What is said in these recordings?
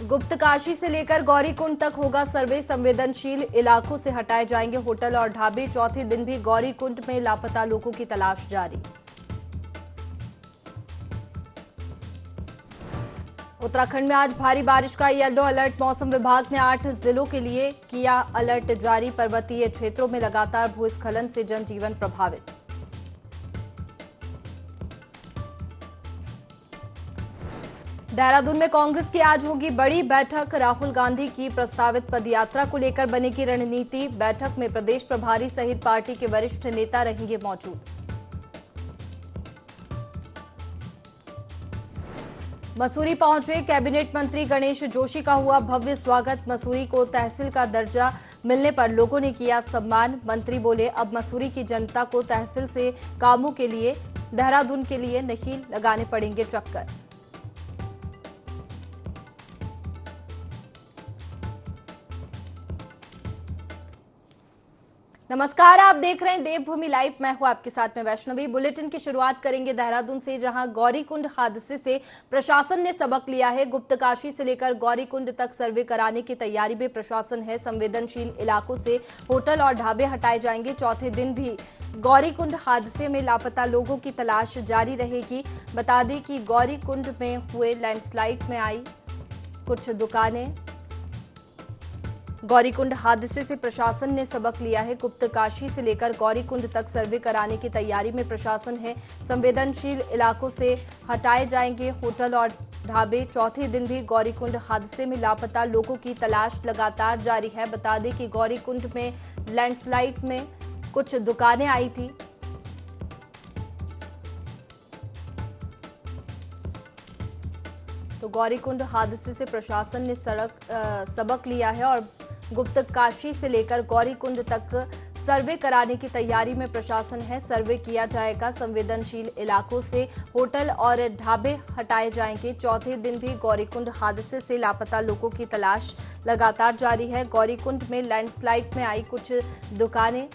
गुप्तकाशी से लेकर गौरीकुंड तक होगा सर्वे। संवेदनशील इलाकों से हटाए जाएंगे होटल और ढाबे। चौथे दिन भी गौरीकुंड में लापता लोगों की तलाश जारी। उत्तराखंड में आज भारी बारिश का येलो अलर्ट। मौसम विभाग ने 8 जिलों के लिए किया अलर्ट जारी। पर्वतीय क्षेत्रों में लगातार भूस्खलन से जनजीवन प्रभावित। देहरादून में कांग्रेस की आज होगी बड़ी बैठक। राहुल गांधी की प्रस्तावित पदयात्रा को लेकर बनेगी रणनीति। बैठक में प्रदेश प्रभारी सहित पार्टी के वरिष्ठ नेता रहेंगे मौजूद। मसूरी पहुंचे कैबिनेट मंत्री गणेश जोशी का हुआ भव्य स्वागत। मसूरी को तहसील का दर्जा मिलने पर लोगों ने किया सम्मान। मंत्री बोले, अब मसूरी की जनता को तहसील से कामों के लिए देहरादून के लिए नहीं लगाने पड़ेंगे चक्कर। नमस्कार, आप देख रहे हैं देवभूमि लाइव। मैं हूं आपके साथ में वैष्णवी। बुलेटिन की शुरुआत करेंगे देहरादून से, जहां गौरीकुंड हादसे से प्रशासन ने सबक लिया है। गुप्तकाशी से लेकर गौरीकुंड तक सर्वे कराने की तैयारी में प्रशासन है। संवेदनशील इलाकों से होटल और ढाबे हटाए जाएंगे। चौथे दिन भी गौरीकुंड हादसे में लापता लोगों की तलाश जारी रहेगी। बता दें कि गौरीकुंड में हुए लैंडस्लाइड में आई कुछ दुकानें। गौरीकुंड हादसे से प्रशासन ने सबक लिया है। गुप्तकाशी से लेकर गौरीकुंड तक सर्वे कराने की तैयारी में प्रशासन है। संवेदनशील इलाकों से हटाए जाएंगे होटल और ढाबे। चौथे दिन भी गौरीकुंड हादसे में लापता लोगों की तलाश लगातार जारी है। बता दें कि गौरीकुंड में लैंडस्लाइड में कुछ दुकानें आई थी। तो गौरीकुंड हादसे से प्रशासन ने सबक लिया है और गुप्तकाशी से लेकर गौरीकुंड तक सर्वे कराने की तैयारी में प्रशासन है। सर्वे किया जाएगा। संवेदनशील इलाकों से होटल और ढाबे हटाए जाएंगे। चौथे दिन भी गौरीकुंड हादसे से लापता लोगों की तलाश लगातार जारी है। गौरीकुंड में लैंडस्लाइड में आई कुछ दुकानें,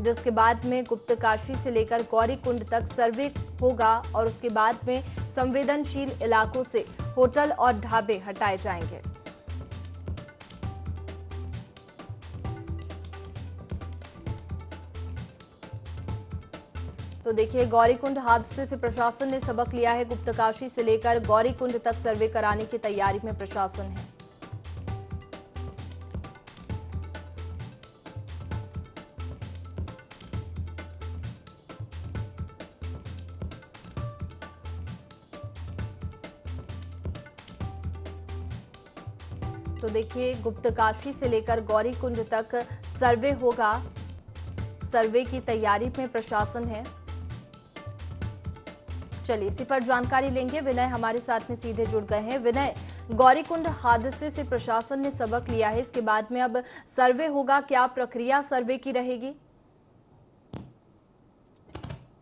जिसके बाद में गुप्तकाशी से लेकर गौरीकुंड तक सर्वे होगा और उसके बाद में संवेदनशील इलाकों से होटल और ढाबे हटाए जाएंगे। तो देखिए, गौरीकुंड हादसे से प्रशासन ने सबक लिया है। गुप्तकाशी से लेकर गौरीकुंड तक सर्वे कराने की तैयारी में प्रशासन है। तो देखिए, गुप्तकाशी से लेकर गौरीकुंड तक सर्वे होगा। सर्वे की तैयारी में प्रशासन है। चलिए, इसी पर जानकारी लेंगे। विनय हमारे साथ में सीधे जुड़ गए हैं। विनय, गौरीकुंड हादसे से प्रशासन ने सबक लिया है, इसके बाद में अब सर्वे होगा। क्या प्रक्रिया सर्वे की रहेगी?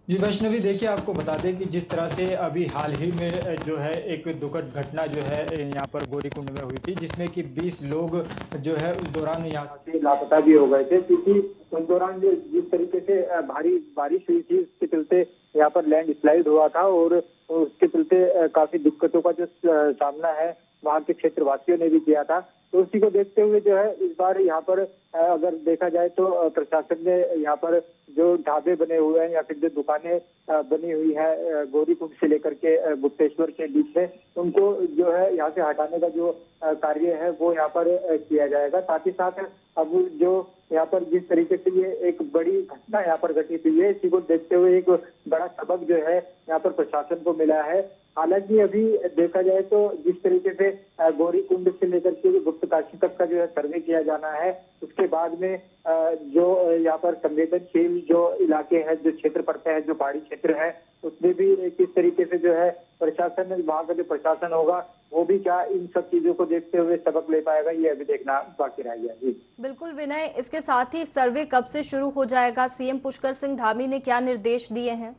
जी वैष्णवी, देखिए आपको बता दें कि जिस तरह से अभी हाल ही में जो है एक दुखद घटना जो है यहाँ पर गौरीकुंड में हुई थी, जिसमें कि 20 लोग जो है उस दौरान यहाँ से लापता भी हो गए थे, क्योंकि उस दौरान जिस तरीके से भारी बारिश हुई थी, उसके चलते यहाँ पर लैंड स्लाइड हुआ था और उसके चलते काफी दिक्कतों का जो सामना है वहाँ के क्षेत्रवासियों ने भी किया था। तो उसी को देखते हुए जो है इस बार यहाँ पर अगर देखा जाए तो प्रशासन ने यहाँ पर जो ढाबे बने हुए हैं या फिर जो दुकानें बनी हुई है गौरीकुंड से लेकर के गुप्तेश्वर के बीच में, उनको जो है यहाँ से हटाने का जो कार्य है वो यहाँ पर किया जाएगा। साथ ही साथ अब जो यहाँ पर जिस तरीके से ये एक बड़ी घटना यहाँ पर घटित हुई है, इसी को देखते हुए एक बड़ा सबक जो है यहाँ पर प्रशासन को मिला है। हालांकि अभी देखा जाए तो जिस तरीके से गौरीकुंड से लेकर के गुप्तकाशी तक का जो है सर्वे किया जाना है, उसके बाद में जो यहाँ पर संवेदनशील जो इलाके हैं, जो क्षेत्र पड़ते हैं, जो पहाड़ी क्षेत्र है, उसमें भी किस तरीके से जो है प्रशासन, वहाँ का जो प्रशासन होगा वो भी क्या इन सब चीजों को देखते हुए सबक ले पाएगा, ये अभी देखना बाकी रह गया। जी बिल्कुल विनय, इसके साथ ही सर्वे कब से शुरू हो जाएगा? सीएम पुष्कर सिंह धामी ने क्या निर्देश दिए हैं?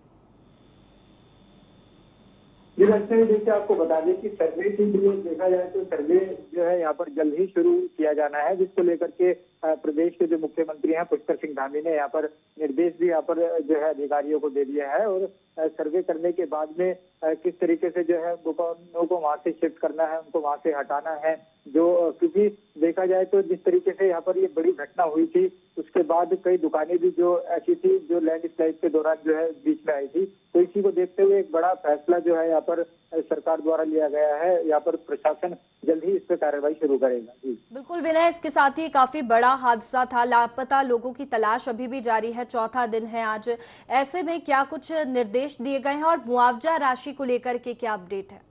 जी वैसे देखिए आपको बता दें कि सर्वे के लिए देखा जाए तो सर्वे जो है यहाँ पर जल्द ही शुरू किया जाना है, जिसको लेकर के प्रदेश के जो मुख्यमंत्री हैं पुष्कर सिंह धामी ने यहाँ पर निर्देश भी यहाँ पर जो है अधिकारियों को दे दिया है और सर्वे करने के बाद में किस तरीके से जो है दुकानों को वहां से शिफ्ट करना है, उनको वहां से हटाना है। जो क्योंकि देखा जाए तो जिस तरीके से यहाँ पर ये बड़ी घटना हुई थी उसके बाद कई दुकानें भी जो ऐसी थी जो लैंडस्लाइड के दौरान जो है बीच में आई थी, तो इसी को देखते हुए एक बड़ा फैसला जो है यहाँ पर सरकार द्वारा लिया गया है। यहाँ पर प्रशासन जल्द ही इस पर कार्रवाई शुरू करेगा। जी बिल्कुल विनय, इसके साथ ही काफी बड़ा हादसा था, लापता लोगों की तलाश अभी भी जारी है, चौथा दिन है आज। ऐसे में क्या कुछ निर्देश दिए गए हैं और मुआवजा राशि को लेकर के क्या अपडेट है?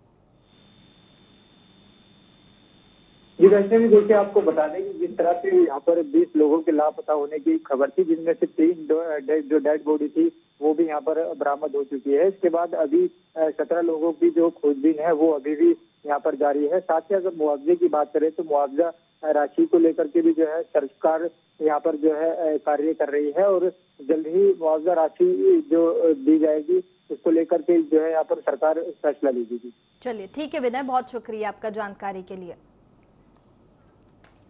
जी वैसे भी देखिए आपको बता दें कि जिस तरह से यहाँ पर 20 लोगों के लापता होने की खबर थी, जिनमें से 3 जो डेड बॉडी थी वो भी यहाँ पर बरामद हो चुकी है। इसके बाद अभी 17 लोगों की जो खोजबीन है वो अभी भी यहाँ पर जारी है। साथ ही अगर मुआवजे की बात करें तो मुआवजा राशि को लेकर के भी जो है सरकार यहाँ पर जो है कार्य कर रही है और जल्द ही मुआवजा राशि जो दी जाएगी उसको लेकर के जो है यहाँ पर सरकार फैसला लेगी। चलिए ठीक है विनय, बहुत शुक्रिया आपका जानकारी के लिए।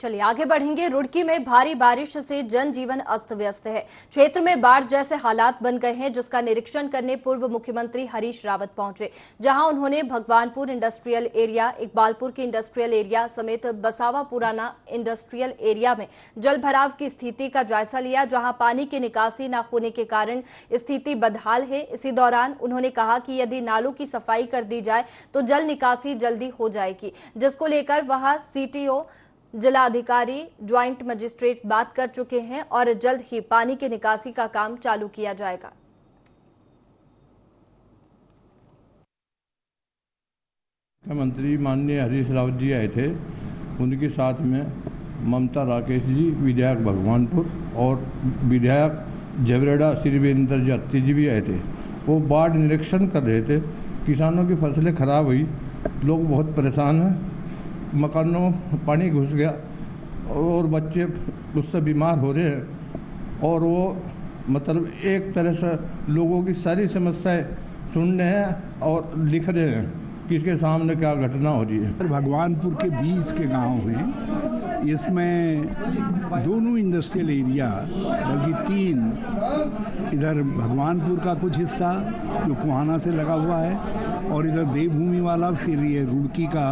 चलिए आगे बढ़ेंगे। रुड़की में भारी बारिश से जनजीवन अस्त व्यस्त है, क्षेत्र में बाढ़ जैसे हालात बन गए हैं, जिसका निरीक्षण करने पूर्व मुख्यमंत्री हरीश रावत पहुंचे, जहां उन्होंने भगवानपुर इंडस्ट्रियल एरिया, इकबालपुर की इंडस्ट्रियल एरिया समेत बसावा पुराना इंडस्ट्रियल एरिया में जलभराव की स्थिति का जायजा लिया, जहां पानी की निकासी न होने के कारण स्थिति बदहाल है। इसी दौरान उन्होंने कहा कि यदि नालों की सफाई कर दी जाए तो जल निकासी जल्दी हो जाएगी, जिसको लेकर वहां सीटीओ, जिलाधिकारी, ज्वाइंट मजिस्ट्रेट बात कर चुके हैं और जल्द ही पानी की निकासी का काम चालू किया जाएगा। मुख्यमंत्री माननीय हरीश रावत जी आए थे, उनके साथ में ममता राकेश जी विधायक भगवानपुर और विधायक झबरेड़ा श्रीवेंद्र जाती जी भी आए थे। वो बाढ़ निरीक्षण कर रहे थे। किसानों की फसलें खराब हुई, लोग बहुत परेशान हैं, मकानों पानी घुस गया और बच्चे उससे बीमार हो रहे हैं और वो मतलब एक तरह से लोगों की सारी समस्याएं सुन रहे हैं और लिख रहे हैं कि इसके सामने क्या घटना हो रही है। भगवानपुर के बीच के गांव हैं, इसमें दोनों इंडस्ट्रियल एरिया बल्कि 3, इधर भगवानपुर का कुछ हिस्सा जो कुहाना से लगा हुआ है और इधर देवभूमि वाला, फिर ये रुड़की का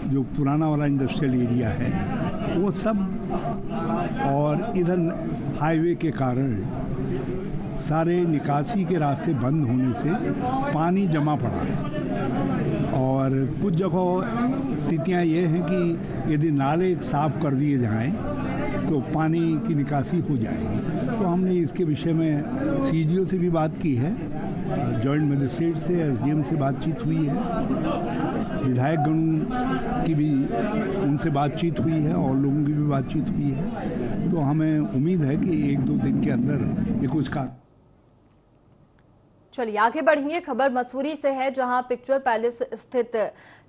जो पुराना वाला इंडस्ट्रियल एरिया है वो सब, और इधर हाईवे के कारण सारे निकासी के रास्ते बंद होने से पानी जमा पड़ा है और कुछ जगह स्थितियां ये हैं कि यदि नाले साफ कर दिए जाएं तो पानी की निकासी हो जाएगी। तो हमने इसके विषय में सीडीओ से भी बात की है, जॉइंट मजिस्ट्रेट से, एसडीएम से बातचीत हुई है, विधायक गण की भी उनसे बातचीत हुई है और लोगों की भी बातचीत हुई है। तो हमें उम्मीद है कि 1-2 दिन के अंदर ये कुछ का। चलिए आगे बढ़ेंगे। खबर मसूरी से है, जहां पिक्चर पैलेस स्थित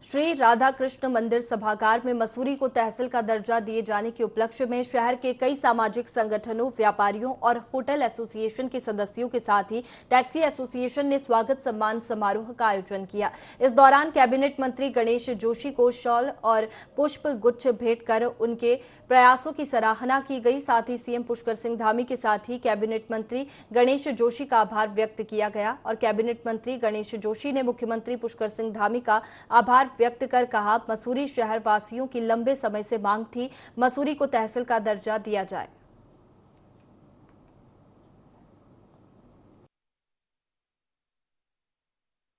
श्री राधा कृष्ण मंदिर सभागार में मसूरी को तहसील का दर्जा दिए जाने के उपलक्ष्य में शहर के कई सामाजिक संगठनों, व्यापारियों और होटल एसोसिएशन के सदस्यों के साथ ही टैक्सी एसोसिएशन ने स्वागत सम्मान समारोह का आयोजन किया। इस दौरान कैबिनेट मंत्री गणेश जोशी को शॉल और पुष्प गुच्छ भेंट कर उनके प्रयासों की सराहना की गई। साथ ही सीएम पुष्कर सिंह धामी के साथ ही कैबिनेट मंत्री गणेश जोशी का आभार व्यक्त किया गया और कैबिनेट मंत्री गणेश जोशी ने मुख्यमंत्री पुष्कर सिंह धामी का आभार व्यक्त कर कहा, मसूरी शहर वासियों की लंबे समय से मांग थी, मसूरी को तहसील का दर्जा दिया जाए।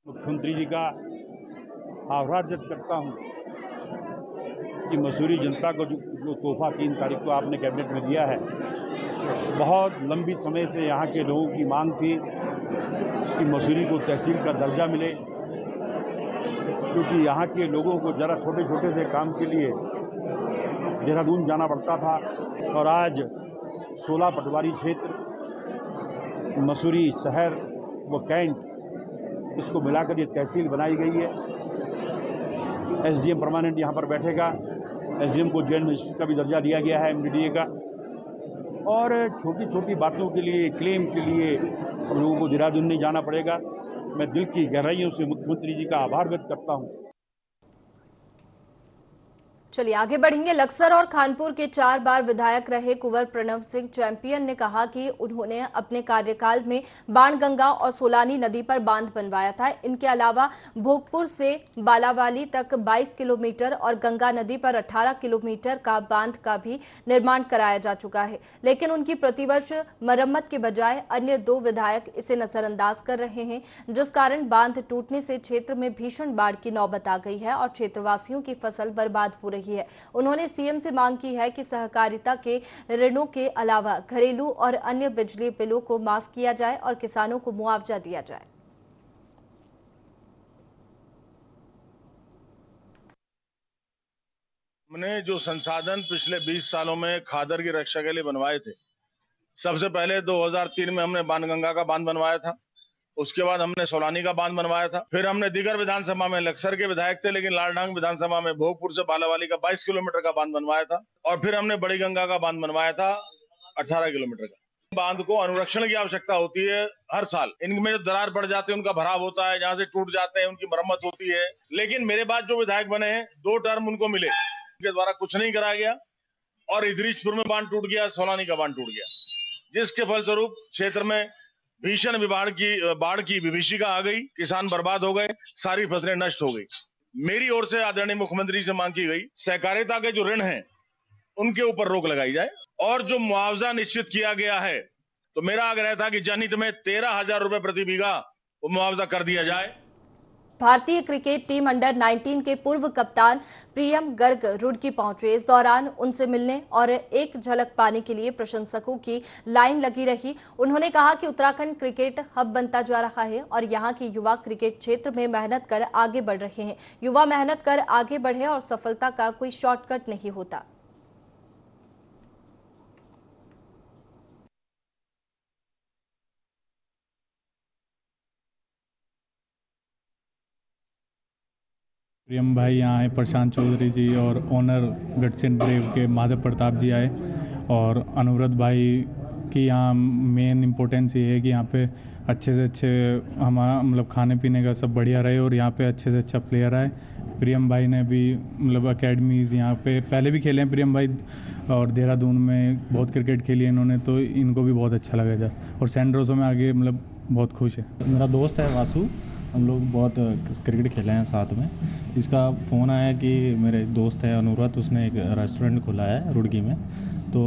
मुख्यमंत्री जी का आभार व्यक्त करता हूं कि मसूरी जनता को जो तोहफा 3 तारीख को आपने कैबिनेट में दिया है, बहुत लंबी समय से यहाँ के लोगों की मांग थी कि मसूरी को तहसील का दर्जा मिले, क्योंकि यहाँ के लोगों को जरा छोटे छोटे से काम के लिए देहरादून जाना पड़ता था और आज 16 पटवारी क्षेत्र, मसूरी शहर व कैंट, इसको मिलाकर ये तहसील बनाई गई है। एसडीएम परमानेंट यहाँ पर बैठेगा, एसडीएम को जॉइंट मजिस्ट्रेट का भी दर्जा दिया गया है, एमडीडीए का, और छोटी छोटी बातों के लिए, क्लेम के लिए हम लोगों को देहरादून नहीं जाना पड़ेगा। मैं दिल की गहराइयों से मुख्यमंत्री जी का आभार व्यक्त करता हूँ। चलिए आगे बढ़ेंगे। लक्सर और खानपुर के 4 बार विधायक रहे कुंवर प्रणव सिंह चैंपियन ने कहा कि उन्होंने अपने कार्यकाल में बाणगंगा और सोलानी नदी पर बांध बनवाया था। इनके अलावा भोगपुर से बालावाली तक 22 किलोमीटर और गंगा नदी पर 18 किलोमीटर का बांध का भी निर्माण कराया जा चुका है, लेकिन उनकी प्रतिवर्ष मरम्मत के बजाय अन्य 2 विधायक इसे नजरअंदाज कर रहे हैं, जिस कारण बांध टूटने से क्षेत्र में भीषण बाढ़ की नौबत आ गई है और क्षेत्रवासियों की फसल बर्बाद हो रही है। उन्होंने सीएम से मांग की है कि सहकारिता के ऋणों के अलावा घरेलू और अन्य बिजली बिलों को माफ किया जाए और किसानों को मुआवजा दिया जाए। हमने जो संसाधन पिछले 20 सालों में खादर की रक्षा के लिए बनवाए थे, सबसे पहले 2003 में हमने बाणगंगा का बांध बनवाया था, उसके बाद हमने सोलानी का बांध बनवाया था, फिर हमने दीगर विधानसभा में लक्सर के विधायक थे लेकिन लालढांग विधानसभा में भोगपुर से बालावाली का 22 किलोमीटर का बांध बनवाया था, और फिर हमने बड़ी गंगा का बांध बनवाया था 18 किलोमीटर का। बांध को अनुरक्षण की आवश्यकता होती है हर साल। इनमें जो दरार पड़ जाते हैं उनका भराव होता है, जहाँ से टूट जाते हैं उनकी मरम्मत होती है। लेकिन मेरे बाद जो विधायक बने हैं 2 टर्म उनको मिले, उनके द्वारा कुछ नहीं कराया गया और इदरीचपुर में बांध टूट गया, सोलानी का बांध टूट गया, जिसके फलस्वरूप क्षेत्र में भीषण बाढ़ की विभीषिका आ गई, किसान बर्बाद हो गए, सारी फसलें नष्ट हो गई। मेरी ओर से आदरणीय मुख्यमंत्री से मांग की गई, सहकारिता के जो ऋण हैं उनके ऊपर रोक लगाई जाए और जो मुआवजा निश्चित किया गया है, तो मेरा आग्रह था कि जनहित में 13,000 रुपए प्रति बीघा वो मुआवजा कर दिया जाए। भारतीय क्रिकेट टीम अंडर 19 के पूर्व कप्तान प्रियम गर्ग रुड़की पहुंचे। इस दौरान उनसे मिलने और एक झलक पाने के लिए प्रशंसकों की लाइन लगी रही। उन्होंने कहा कि उत्तराखंड क्रिकेट हब बनता जा रहा है और यहां के युवा क्रिकेट क्षेत्र में मेहनत कर आगे बढ़ रहे हैं। युवा मेहनत कर आगे बढ़े और सफलता का कोई शॉर्टकट नहीं होता। प्रियम भाई यहाँ आए, प्रशांत चौधरी जी और ओनर गट्स एंड ब्रेव के माधव प्रताप जी आए, और अनुव्रत भाई की यहाँ मेन इम्पोर्टेंस ये है कि यहाँ पे अच्छे से अच्छे हमारा मतलब खाने पीने का सब बढ़िया रहे और यहाँ पे अच्छे से अच्छा प्लेयर आए। प्रियम भाई ने भी मतलब अकेडमीज़ यहाँ पे पहले भी खेले हैं प्रियम भाई, और देहरादून में बहुत क्रिकेट खेली है इन्होंने, तो इनको भी बहुत अच्छा लगा था और सैंड्रोसो में आगे मतलब बहुत खुश है। मेरा दोस्त है वासु, हम लोग बहुत क्रिकेट खेले हैं साथ में। इसका फ़ोन आया कि मेरे दोस्त है अनुव्रत, उसने एक रेस्टोरेंट खोला है रुड़की में, तो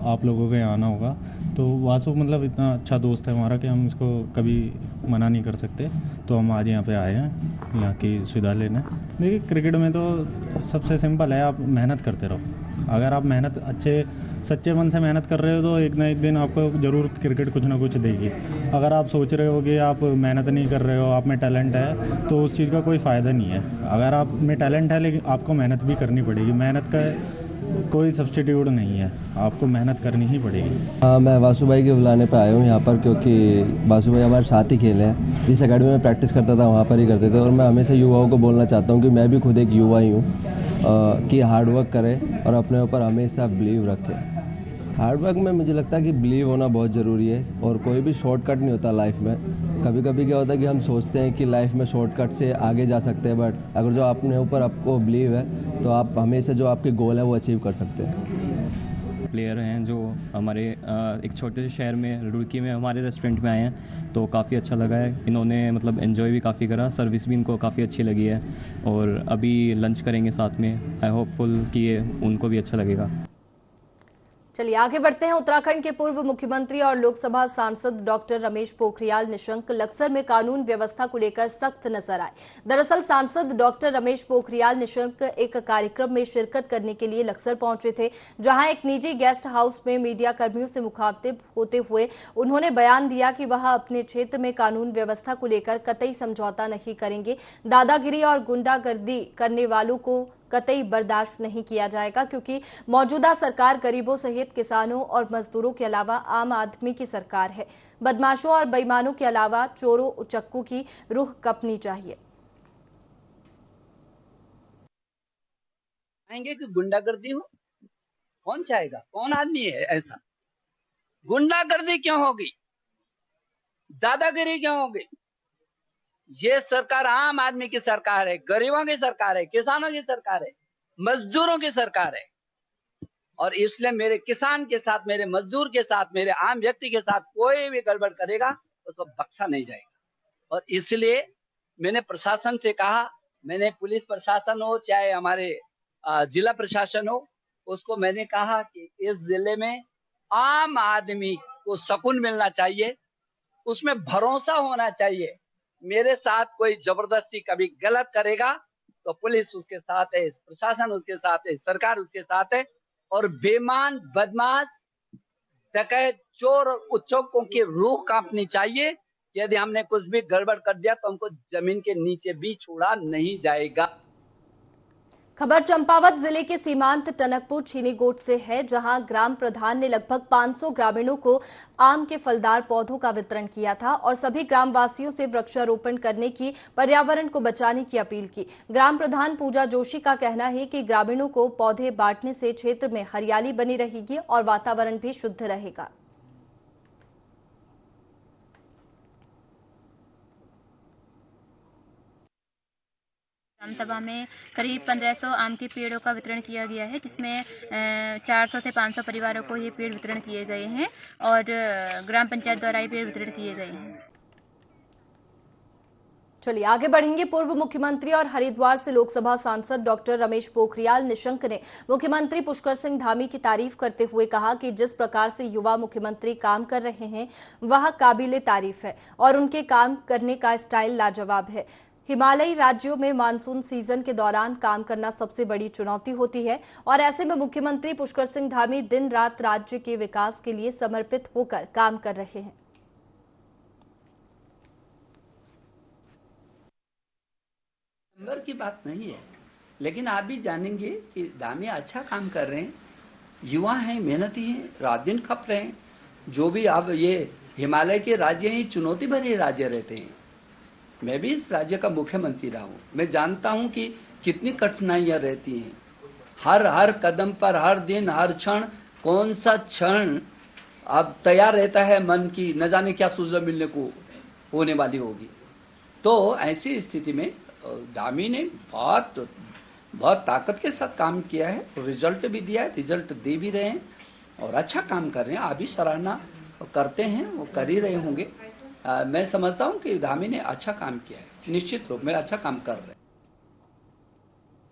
आप लोगों को यहाँ आना होगा। तो वासु मतलब इतना अच्छा दोस्त है हमारा कि हम इसको कभी मना नहीं कर सकते, तो हम आज यहाँ पे आए हैं यहाँ की सुविधा लेने। देखिए क्रिकेट में तो सबसे सिंपल है, आप मेहनत करते रहो। अगर आप मेहनत अच्छे सच्चे मन से मेहनत कर रहे हो तो एक ना एक दिन आपको ज़रूर क्रिकेट कुछ ना कुछ देगी। अगर आप सोच रहे हो कि आप मेहनत नहीं कर रहे हो, आप में टैलेंट है, तो उस चीज़ का कोई फ़ायदा नहीं है। अगर आप में टैलेंट है लेकिन आपको मेहनत भी करनी पड़ेगी, मेहनत का कोई सब्स्टिट्यूट नहीं है, आपको मेहनत करनी ही पड़ेगी। हाँ, मैं वासु भाई के बुलाने पर आया हूँ यहाँ पर, क्योंकि वासु भाई हमारे साथ ही खेले हैं। जिस अकेडमी में प्रैक्टिस करता था वहाँ पर ही करते थे, और मैं हमेशा युवाओं को बोलना चाहता हूँ कि मैं भी खुद एक युवा ही हूँ, कि हार्ड वर्क करें और अपने ऊपर हमेशा बिलीव रखें। हार्ड वर्क में मुझे लगता है कि बिलीव होना बहुत ज़रूरी है, और कोई भी शॉर्टकट नहीं होता लाइफ में। कभी कभी क्या होता है कि हम सोचते हैं कि लाइफ में शॉर्टकट से आगे जा सकते हैं, बट अगर जो अपने ऊपर आपको बिलीव है तो आप हमेशा जो आपके गोल है वो अचीव कर सकते हैं। प्लेयर हैं जो हमारे एक छोटे से शहर में रुड़की में हमारे रेस्टोरेंट में आए हैं, तो काफ़ी अच्छा लगा है। इन्होंने मतलब एंजॉय भी काफ़ी करा, सर्विस भी इनको काफ़ी अच्छी लगी है, और अभी लंच करेंगे साथ में। आई होपफुल कि ये उनको भी अच्छा लगेगा। चलिए आगे बढ़ते हैं। उत्तराखंड के पूर्व मुख्यमंत्री और लोकसभा सांसद डॉक्टर रमेश पोखरियाल निशंक लक्सर में कानून व्यवस्था को लेकर सख्त नजर आए। दरअसल सांसद डॉक्टर रमेश पोखरियाल निशंक एक कार्यक्रम में शिरकत करने के लिए लक्सर पहुंचे थे, जहां एक निजी गेस्ट हाउस में मीडिया कर्मियों से मुखातिब होते हुए उन्होंने बयान दिया कि वह अपने क्षेत्र में कानून व्यवस्था को लेकर कतई समझौता नहीं करेंगे। दादागिरी और गुंडागर्दी करने वालों को कतई बर्दाश्त नहीं किया जाएगा, क्योंकि मौजूदा सरकार गरीबों सहित किसानों और मजदूरों के अलावा आम आदमी की सरकार है। बदमाशों और बेईमानों के अलावा चोरों उचक्कों की रूह कपनी चाहिए। आएंगे कि गुंडागर्दी हो, कौन चाहेगा? कौन आदमी है ऐसा? गुंडागर्दी क्यों होगी? दादागिरी क्यों होगी? ये सरकार आम आदमी की सरकार है, गरीबों की सरकार है, किसानों की सरकार है। मजदूरों की सरकार है, और इसलिए मेरे किसान के साथ, मेरे मजदूर के साथ, मेरे आम व्यक्ति के साथ कोई भी गड़बड़ करेगा उसको बख्शा नहीं जाएगा। और इसलिए मैंने प्रशासन से कहा, मैंने पुलिस प्रशासन हो चाहे हमारे जिला प्रशासन हो, उसको मैंने कहा कि इस जिले में आम आदमी को सुकून मिलना चाहिए, उसमें भरोसा होना चाहिए। मेरे साथ कोई जबरदस्ती कभी गलत करेगा तो पुलिस उसके साथ है, प्रशासन उसके साथ है, सरकार उसके साथ है। और बेईमान, बदमाश, डकैत, चोर और उच्चों की रूह कांपनी चाहिए। यदि हमने कुछ भी गड़बड़ कर दिया तो हमको जमीन के नीचे भी छोड़ा नहीं जाएगा। खबर चंपावत जिले के सीमांत टनकपुर चीनी गोट से है, जहां ग्राम प्रधान ने लगभग 500 ग्रामीणों को आम के फलदार पौधों का वितरण किया था और सभी ग्रामवासियों से वृक्षारोपण करने की, पर्यावरण को बचाने की अपील की। ग्राम प्रधान पूजा जोशी का कहना है कि ग्रामीणों को पौधे बांटने से क्षेत्र में हरियाली बनी रहेगी और वातावरण भी शुद्ध रहेगा। ग्रामसभा में करीब 1500 आम के पेड़ों का वितरण किया गया है, जिसमें 400 से 500 परिवारों को ये पेड़ वितरण किए गए हैं और ग्राम पंचायत द्वारा ये पेड़ वितरण किए गए हैं। चलिए आगे बढ़ेंगे। पूर्व मुख्यमंत्री और हरिद्वार से लोकसभा सांसद डॉक्टर रमेश पोखरियाल निशंक ने मुख्यमंत्री पुष्कर सिंह धामी की तारीफ करते हुए कहा कि जिस प्रकार से युवा मुख्यमंत्री काम कर रहे हैं वह काबिले तारीफ है और उनके काम करने का स्टाइल लाजवाब है। हिमालयी राज्यों में मानसून सीजन के दौरान काम करना सबसे बड़ी चुनौती होती है और ऐसे में मुख्यमंत्री पुष्कर सिंह धामी दिन रात राज्य के विकास के लिए समर्पित होकर काम कर रहे हैं। नंबर की बात नहीं है, लेकिन आप भी जानेंगे कि धामी अच्छा काम कर रहे हैं, युवा हैं, मेहनती हैं, रात दिन खप रहे हैं। जो भी अब ये हिमालय के राज्य हैं, चुनौती भरे राज्य रहते हैं। मैं भी इस राज्य का मुख्यमंत्री रहा हूँ, मैं जानता हूँ कि कितनी कठिनाइयां रहती हैं। हर कदम पर, हर दिन, हर क्षण, कौन सा क्षण अब तैयार रहता है मन की, न जाने क्या सूचना मिलने को होने वाली होगी। तो ऐसी स्थिति में धामी ने बहुत ताकत के साथ काम किया है, रिजल्ट भी दिया है, रिजल्ट दे भी रहे हैं और अच्छा काम कर रहे हैं। आप भी सराहना करते हैं, वो कर ही रहे होंगे। मैं समझता हूं कि धामी ने अच्छा काम किया है, निश्चित रूप में अच्छा काम कर रहे हैं।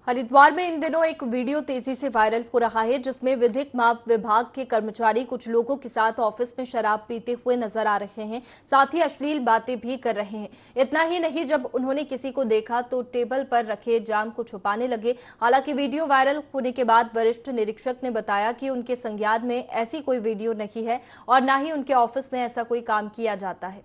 हरिद्वार में इन दिनों एक वीडियो तेजी से वायरल हो रहा है, जिसमें विधिक माप विभाग के कर्मचारी कुछ लोगों के साथ ऑफिस में शराब पीते हुए नजर आ रहे हैं, साथ ही अश्लील बातें भी कर रहे हैं। इतना ही नहीं, जब उन्होंने किसी को देखा तो टेबल पर रखे जाम को छुपाने लगे। हालांकि वीडियो वायरल होने के बाद वरिष्ठ निरीक्षक ने बताया कि उनके संज्ञान में ऐसी कोई वीडियो नहीं है और न ही उनके ऑफिस में ऐसा कोई काम किया जाता है।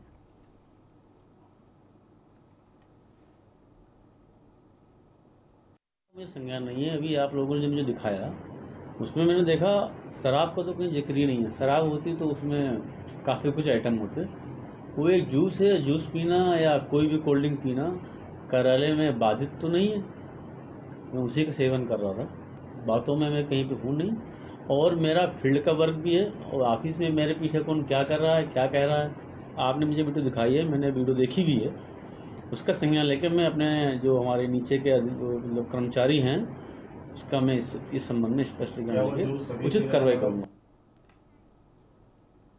संज्ञान नहीं है। अभी आप लोगों ने जो मुझे दिखाया उसमें मैंने देखा शराब का तो कोई जिक्र ही नहीं है। शराब होती तो उसमें काफ़ी कुछ आइटम होते। वो एक जूस है, जूस पीना या कोई भी कोल्ड ड्रिंक पीना कार्यालय में बाधित तो नहीं है। मैं उसी का सेवन कर रहा था, बातों में मैं कहीं पे हूँ नहीं। और मेरा फील्ड का वर्क भी है और ऑफिस में मेरे पीछे कौन क्या कर रहा है, क्या कह रहा है, आपने मुझे वीडियो दिखाई है, मैंने वीडियो देखी भी है। उसका संज्ञान लेकर मैं अपने जो हमारे नीचे के कर्मचारी हैं उसका मैं इस संबंध में स्पष्ट उचित कार्रवाई करूँगा।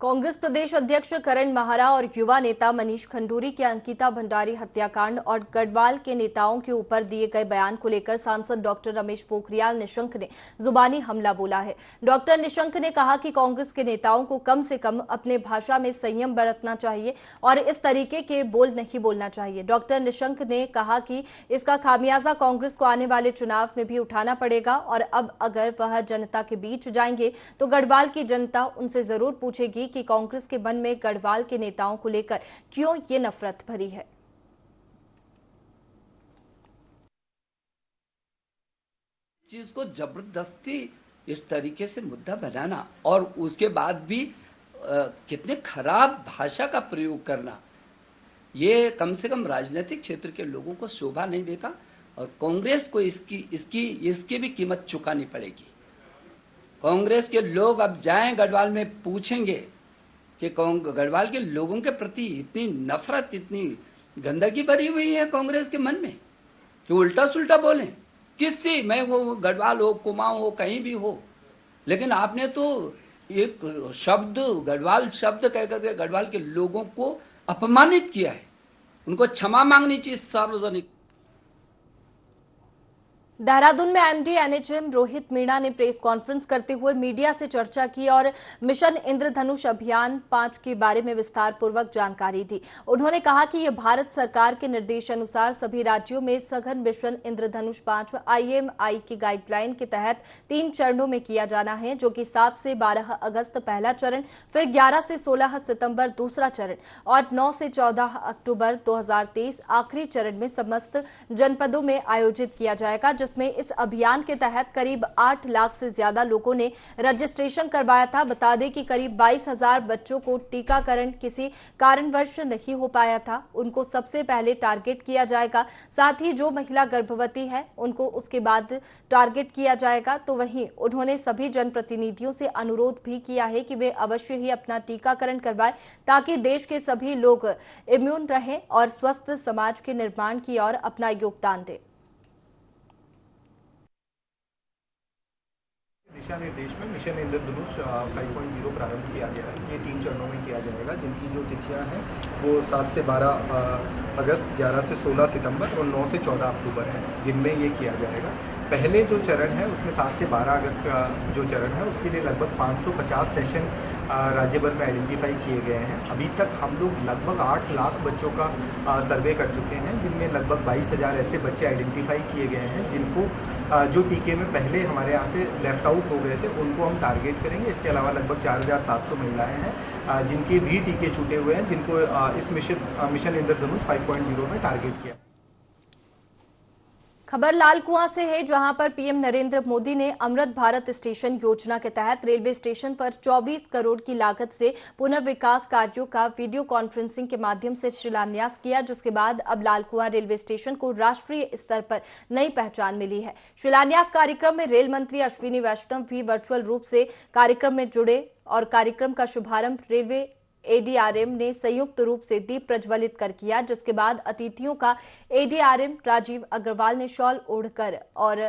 कांग्रेस प्रदेश अध्यक्ष करण माहरा और युवा नेता मनीष खंडूरी के अंकिता भंडारी हत्याकांड और गढ़वाल के नेताओं के ऊपर दिए गए बयान को लेकर सांसद डॉक्टर रमेश पोखरियाल निशंक ने जुबानी हमला बोला है। डॉक्टर निशंक ने कहा कि कांग्रेस के नेताओं को कम से कम अपने भाषा में संयम बरतना चाहिए और इस तरीके के बोल नहीं बोलना चाहिए। डॉक्टर निशंक ने कहा कि इसका खामियाजा कांग्रेस को आने वाले चुनाव में भी उठाना पड़ेगा और अब अगर वह जनता के बीच जाएंगे तो गढ़वाल की जनता उनसे जरूर पूछेगी कि कांग्रेस के मन में गढ़वाल के नेताओं को लेकर क्यों ये नफरत भरी है। चीज को जबरदस्ती इस तरीके से मुद्दा बनाना और उसके बाद भी कितने खराब भाषा का प्रयोग करना, ये कम से कम राजनीतिक क्षेत्र के लोगों को शोभा नहीं देता और कांग्रेस को इसकी भी कीमत चुकानी पड़ेगी। कांग्रेस के लोग अब जाएं गढ़वाल में, पूछेंगे कि गढ़वाल के लोगों के प्रति इतनी नफरत, इतनी गंदगी भरी हुई है कांग्रेस के मन में कि उल्टा सुल्टा बोलें, किसी, मैं वो गढ़वाल हो, कुमाऊं हो, कहीं भी हो, लेकिन आपने तो एक शब्द गढ़वाल शब्द कह करके गढ़वाल के लोगों को अपमानित किया है। उनको क्षमा मांगनी चाहिए सार्वजनिक। देहरादून में एमडी एनएचएम रोहित मीणा ने प्रेस कॉन्फ्रेंस करते हुए मीडिया से चर्चा की और मिशन इंद्रधनुष अभियान 5 के बारे में विस्तार पूर्वक जानकारी दी। उन्होंने कहा कि यह भारत सरकार के निर्देशानुसार सभी राज्यों में सघन मिशन इंद्रधनुष 5 IMI की गाइडलाइन के तहत 3 चरणों में किया जाना है, जो कि 7 से 12 अगस्त पहला चरण, फिर 11 से 16 सितंबर दूसरा चरण और 9 से 14 अक्टूबर 2023 आखिरी चरण में समस्त जनपदों में आयोजित किया जाएगा, जिसमें इस अभियान के तहत करीब 8 लाख से ज्यादा लोगों ने रजिस्ट्रेशन करवाया था। बता दें कि करीब 22,000 बच्चों को टीकाकरण किसी कारणवश नहीं हो पाया था, उनको सबसे पहले टारगेट किया जाएगा। साथ ही जो महिला गर्भवती है उनको उसके बाद टारगेट किया जाएगा। तो वहीं उन्होंने सभी जनप्रतिनिधियों से अनुरोध भी किया है कि वे अवश्य ही अपना टीकाकरण करवाएं, ताकि देश के सभी लोग इम्यून रहें और स्वस्थ समाज के निर्माण की ओर अपना योगदान दें। दिशा निर्देश में मिशन इंद्रधनुष 5.0 प्रारंभ किया गया है। ये 3 चरणों में किया जाएगा, जिनकी जो तिथियां हैं वो 7 से 12 अगस्त, 11 से 16 सितंबर और 9 से 14 अक्टूबर है, जिनमें ये किया जाएगा। पहले जो चरण है उसमें 7 से 12 अगस्त का जो चरण है उसके लिए लगभग 550 सेशन राज्य भर में आइडेंटिफाई किए गए हैं। अभी तक हम लोग लगभग 8 लाख बच्चों का सर्वे कर चुके हैं, जिनमें लगभग 22,000 ऐसे बच्चे आइडेंटिफाई किए गए हैं जिनको जो टीके में पहले हमारे यहाँ से लेफ्ट आउट हो गए थे, उनको हम टारगेट करेंगे। इसके अलावा लगभग 4,700 महिलाएं हैं जिनके भी टीके छूटे हुए हैं, जिनको इस मिशन इंद्रधनुष 5.0 में टारगेट किया। खबर लालकुआं से है, जहां पर पीएम नरेंद्र मोदी ने अमृत भारत स्टेशन योजना के तहत रेलवे स्टेशन पर 24 करोड़ की लागत से पुनर्विकास कार्यों का वीडियो कॉन्फ्रेंसिंग के माध्यम से शिलान्यास किया, जिसके बाद अब लालकुआं रेलवे स्टेशन को राष्ट्रीय स्तर पर नई पहचान मिली है। शिलान्यास कार्यक्रम में रेल मंत्री अश्विनी वैष्णव भी वर्चुअल रूप से कार्यक्रम में जुड़े और कार्यक्रम का शुभारंभ रेलवे ADRM ने संयुक्त रूप से दीप प्रज्वलित कर किया, जिसके बाद अतिथियों का ADRM राजीव अग्रवाल ने शॉल ओढ़कर और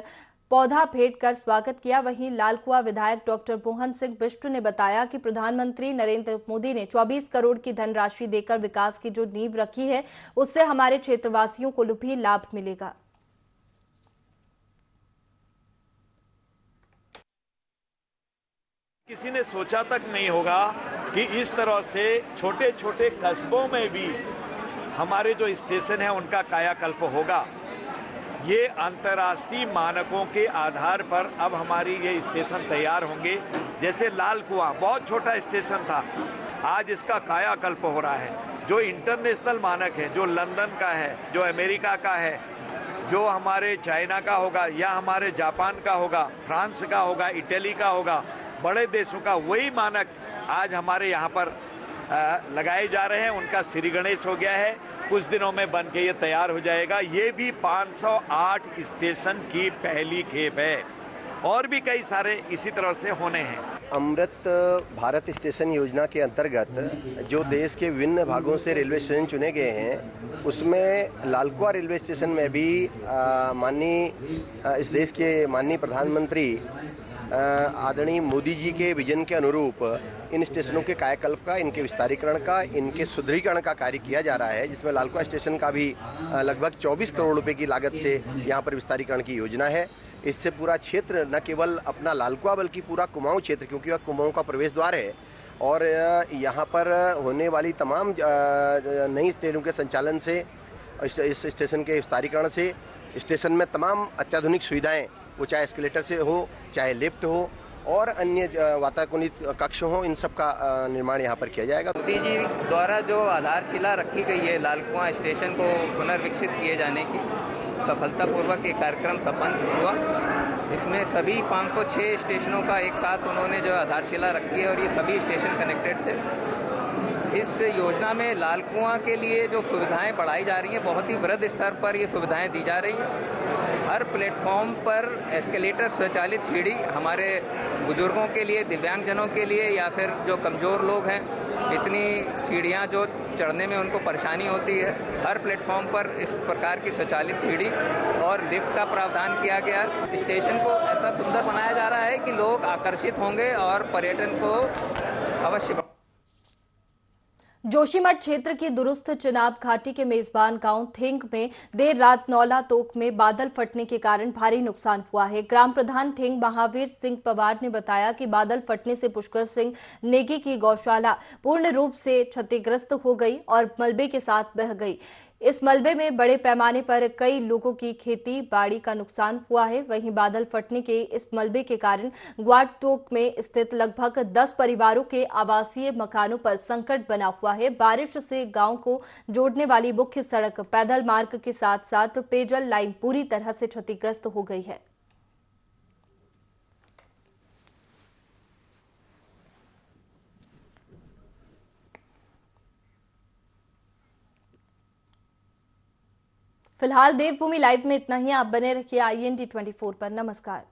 पौधा भेंट कर स्वागत किया। वहीं लालकुआं विधायक डॉक्टर मोहन सिंह बिष्ट ने बताया कि प्रधानमंत्री नरेंद्र मोदी ने 24 करोड़ की धनराशि देकर विकास की जो नींव रखी है, उससे हमारे क्षेत्रवासियों को भी लाभ मिलेगा। किसी ने सोचा तक नहीं होगा कि इस तरह से छोटे छोटे कस्बों में भी हमारे जो स्टेशन है उनका कायाकल्प होगा। ये अंतर्राष्ट्रीय मानकों के आधार पर अब हमारी ये स्टेशन तैयार होंगे। जैसे लालकुआं बहुत छोटा स्टेशन था, आज इसका कायाकल्प हो रहा है। जो इंटरनेशनल मानक है, जो लंदन का है, जो अमेरिका का है, जो हमारे चाइना का होगा या हमारे जापान का होगा, फ्रांस का होगा, इटली का होगा, बड़े देशों का वही मानक आज हमारे यहाँ पर लगाए जा रहे हैं। उनका श्री गणेश हो गया है, कुछ दिनों में बन के ये तैयार हो जाएगा। ये भी 508 स्टेशन की पहली खेप है और भी कई सारे इसी तरह से होने हैं। अमृत भारत स्टेशन योजना के अंतर्गत जो देश के विभिन्न भागों से रेलवे स्टेशन चुने गए हैं, उसमें लालकुआं रेलवे स्टेशन में भी इस देश के माननीय प्रधानमंत्री आदरणीय मोदी जी के विजन के अनुरूप इन स्टेशनों के कायाकल्प का, इनके विस्तारीकरण का, इनके सुदृढ़ीकरण का कार्य किया जा रहा है, जिसमें लालकुआं स्टेशन का भी लगभग 24 करोड़ रुपए की लागत से यहाँ पर विस्तारीकरण की योजना है। इससे पूरा क्षेत्र न केवल अपना लालकुआं बल्कि पूरा कुमाऊं क्षेत्र, क्योंकि वह कुमाऊं का प्रवेश द्वार है और यहाँ पर होने वाली तमाम नई ट्रेनों के संचालन से, इस स्टेशन के विस्तारीकरण से स्टेशन में तमाम अत्याधुनिक सुविधाएं, वो चाहे एस्केलेटर से हो, चाहे लिफ्ट हो और अन्य वातानुकूलित कक्ष हो, इन सब का निर्माण यहाँ पर किया जाएगा। मोदी जी द्वारा जो आधारशिला रखी गई है लालकुआं स्टेशन को पुनर्विकसित किए जाने की, सफलतापूर्वक ये कार्यक्रम संपन्न हुआ। इसमें सभी 506 स्टेशनों का एक साथ उन्होंने जो आधारशिला रखी है और ये सभी स्टेशन कनेक्टेड थे। इस योजना में लालकुआं के लिए जो सुविधाएं बढ़ाई जा रही हैं, बहुत ही वृहद स्तर पर ये सुविधाएं दी जा रही हैं। हर प्लेटफॉर्म पर एस्केलेटर स्वचालित सीढ़ी हमारे बुजुर्गों के लिए, दिव्यांगजनों के लिए या फिर जो कमज़ोर लोग हैं, इतनी सीढ़ियां जो चढ़ने में उनको परेशानी होती है। हर प्लेटफॉर्म पर इस प्रकार की स्वचालित सीढ़ी और लिफ्ट का प्रावधान किया गया। स्टेशन को ऐसा सुंदर बनाया जा रहा है कि लोग आकर्षित होंगे और पर्यटन को अवश्य। जोशीमठ क्षेत्र की दुरुस्त चिनाब घाटी के मेजबान गांव थेंग में देर रात नौला तोक में बादल फटने के कारण भारी नुकसान हुआ है। ग्राम प्रधान थेंग महावीर सिंह पवार ने बताया कि बादल फटने से पुष्कर सिंह नेगी की गौशाला पूर्ण रूप से क्षतिग्रस्त हो गई और मलबे के साथ बह गई। इस मलबे में बड़े पैमाने पर कई लोगों की खेती बाड़ी का नुकसान हुआ है। वहीं बादल फटने के इस मलबे के कारण ग्वाटतोक में स्थित लगभग 10 परिवारों के आवासीय मकानों पर संकट बना हुआ है। बारिश से गांव को जोड़ने वाली मुख्य सड़क, पैदल मार्ग के साथ साथ पेयजल लाइन पूरी तरह से क्षतिग्रस्त हो गई है। फिलहाल देवभूमि लाइव में इतना ही। आप बने रखिए IND 24 पर। नमस्कार।